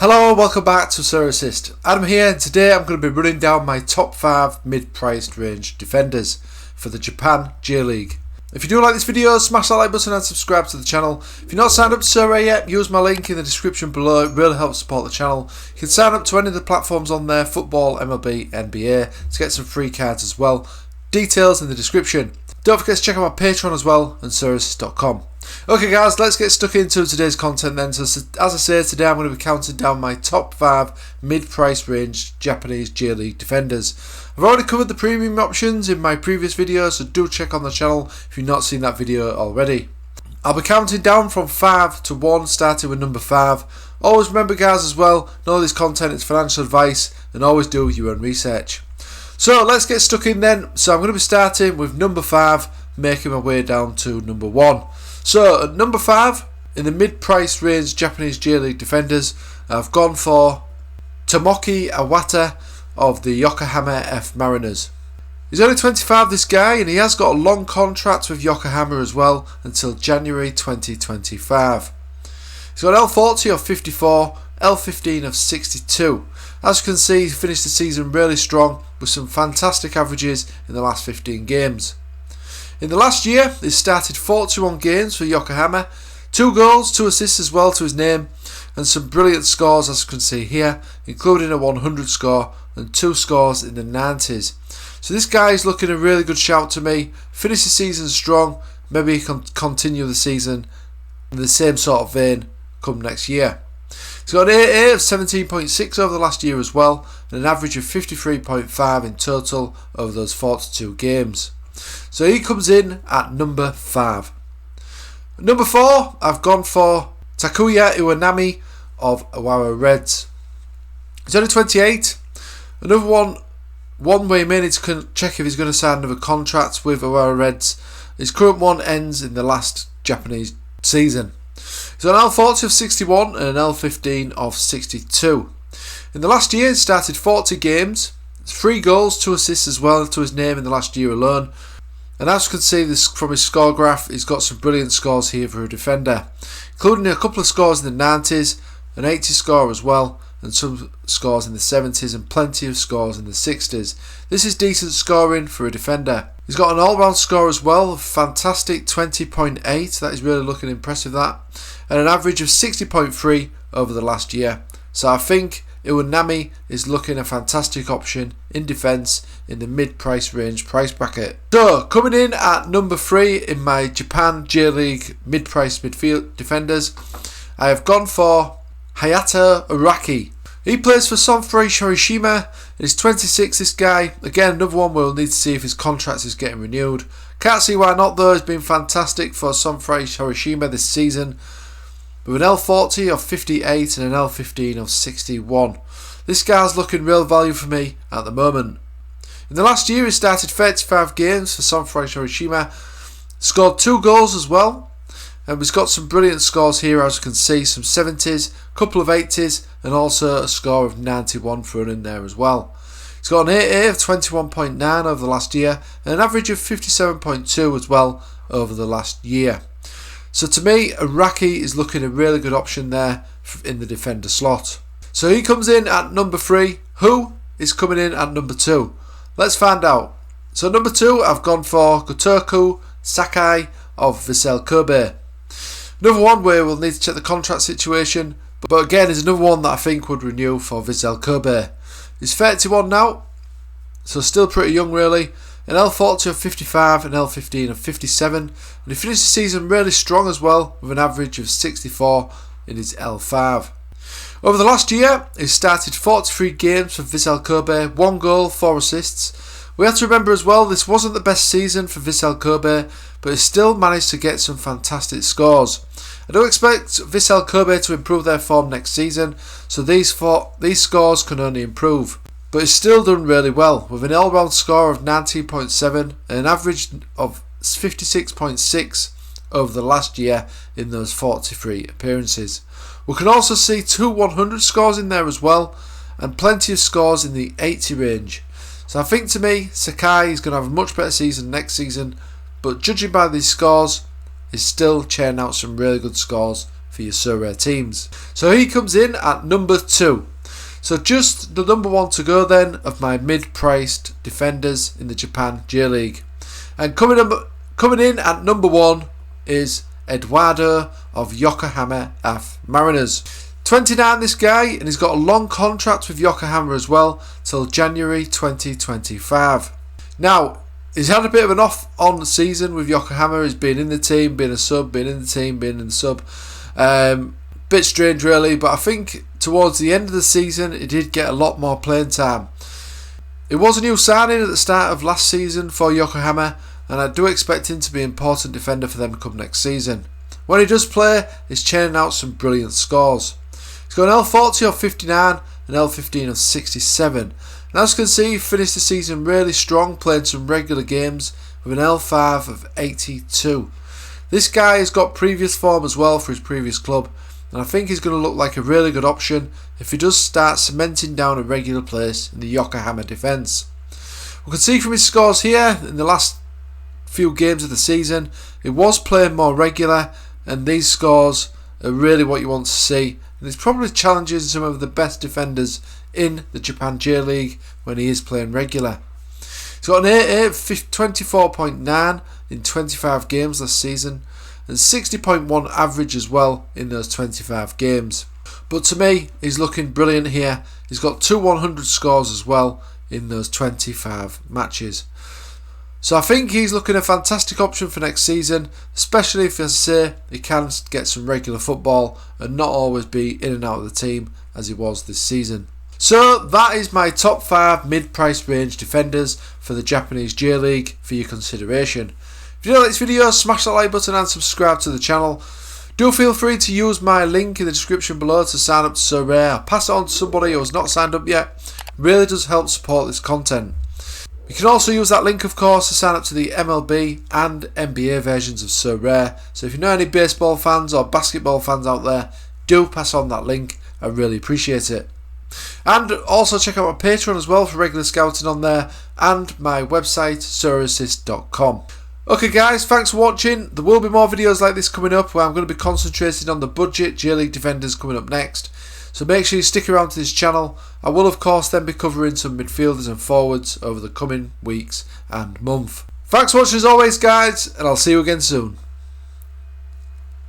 Hello, welcome back to Sorare. Adam here, and today I'm going to be running down my top 5 mid-priced range defenders for the Japan J League. If you do like this video, smash that like button and subscribe to the channel. If you're not signed up to Sorare yet, use my link in the description below. It really helps support the channel. You can sign up to any of the platforms on there, football, MLB, NBA, to get some free cards as well. Details in the description. Don't forget to check out my Patreon as well and sorare.com. Okay guys, let's get stuck into today's content then. So as I say, today I'm going to be counting down my top 5 mid-price range Japanese J League defenders. I've already covered the premium options in my previous video, so do check on the channel if you've not seen that video already. I'll be counting down from 5 to 1, starting with number 5. Always remember guys as well, know this content is financial advice and always do your own research. So let's get stuck in then. So I'm going to be starting with number 5, making my way down to number 1. So at number 5, in the mid-price range Japanese J League defenders, I've gone for Tomoki Iwata of the Yokohama F Mariners. He's only 25, this guy, and he has got a long contract with Yokohama as well until January 2025. He's got L40 of 54, L15 of 62. As you can see, he finished the season really strong with some fantastic averages in the last 15 games. In the last year, he started 41 games for Yokohama, 2 goals, 2 assists as well to his name, and some brilliant scores as you can see here, including a 100 score and 2 scores in the 90s. So this guy is looking a really good shout to me. Finish the season strong, maybe he can continue the season in the same sort of vein come next year. He's got an AA of 17.6 over the last year as well, and an average of 53.5 in total over those 42 games. So he comes in at number 5. Number 4, I've gone for Takuya Iwanami of Urawa Reds. He's only 28. Another one way he may need to check if he's going to sign another contract with Urawa Reds. His current one ends in the last Japanese season. He's got an L40 of 61 and an L15 of 62. In the last year, he started 40 games, 3 goals, 2 assists as well to his name in the last year alone. And as you can see this from his score graph, he's got some brilliant scores here for a defender, including a couple of scores in the 90s, an 80 score as well, and some scores in the 70s and plenty of scores in the 60s. This is decent scoring for a defender. He's got an all-round score as well, fantastic 20.8, that is really looking impressive that, and an average of 60.3 over the last year. So I think Iwanami is looking a fantastic option in defence in the mid-price range price bracket. So coming in at number 3 in my Japan J League mid-price midfield defenders, I have gone for Hayato Araki. He plays for Sorare Hiroshima. He's 26, this guy. Again, another one we'll need to see if his contract is getting renewed. Can't see why not though. He's been fantastic for Sorare Hiroshima this season, with an L40 of 58 and an L15 of 61. This guy's looking real value for me at the moment. In the last year he started 35 games for Sorare Hiroshima, scored 2 goals as well, and he's got some brilliant scores here as you can see, some 70s, a couple of 80s and also a score of 91 thrown in there as well. He's got an AA of 21.9 over the last year and an average of 57.2 as well over the last year. So to me, Araki is looking a really good option there in the defender slot. So he comes in at number 3. Who is coming in at number 2? Let's find out. So number 2, I've gone for Gotoku Sakai of Vissel Kobe. Another one where we'll need to check the contract situation, but again is another one that I think would renew for Vissel Kobe. He's 31 now, so still pretty young really. An L40 of 55, an L15 of 57, and he finished the season really strong as well with an average of 64 in his L5. Over the last year, he started 43 games for Vissel Kobe, 1 goal, 4 assists. We have to remember as well, this wasn't the best season for Vissel Kobe, but he still managed to get some fantastic scores. I do expect Vissel Kobe to improve their form next season, so these scores can only improve. But he's still done really well, with an all-round score of 19.7 and an average of 56.6 over the last year in those 43 appearances. We can also see 2 100 scores in there as well, and plenty of scores in the 80 range. So I think to me, Sakai is going to have a much better season next season, but judging by these scores, he's still churning out some really good scores for your Sorare teams. So he comes in at number 2. So just the number 1 to go then of my mid-priced defenders in the Japan J-League. And coming in at number 1 is Eduardo of Yokohama F Mariners. 29 this guy, and he's got a long contract with Yokohama as well till January 2025. Now, he's had a bit of an off-on season with Yokohama. He's been in the team, been a sub, been in the team, been in the sub. Bit strange really, but I think towards the end of the season he did get a lot more playing time. It was a new signing at the start of last season for Yokohama, and I do expect him to be an important defender for them come next season. When he does play, he's churning out some brilliant scores. He's got an L40 of 59 and L15 of 67. And as you can see, he finished the season really strong, playing some regular games with an L5 of 82. This guy has got previous form as well for his previous club, and I think he's going to look like a really good option if he does start cementing down a regular place in the Yokohama defence. We can see from his scores here in the last few games of the season, he was playing more regular, and these scores are really what you want to see. And he's probably challenging some of the best defenders in the Japan J-League when he is playing regular. He's got an 24.9 in 25 games last season, and 60.1 average as well in those 25 games. But to me, he's looking brilliant here. He's got 2 100 scores as well in those 25 matches. So I think he's looking a fantastic option for next season, especially if, as I say, he can get some regular football and not always be in and out of the team as he was this season. So that is my top 5 mid-price range defenders for the Japanese J-League for your consideration. If you like this video, smash that like button and subscribe to the channel. Do feel free to use my link in the description below to sign up to Sorare. I'll pass it on to somebody who has not signed up yet. It really does help support this content. You can also use that link, of course, to sign up to the MLB and NBA versions of Sorare. So if you know any baseball fans or basketball fans out there, do pass on that link. I really appreciate it. And also check out my Patreon as well for regular scouting on there, and my website, sorareassist.com. Okay guys, thanks for watching. There will be more videos like this coming up where I'm going to be concentrating on the budget J-League defenders coming up next. So make sure you stick around to this channel. I will of course then be covering some midfielders and forwards over the coming weeks and month. Thanks for watching as always guys, and I'll see you again soon.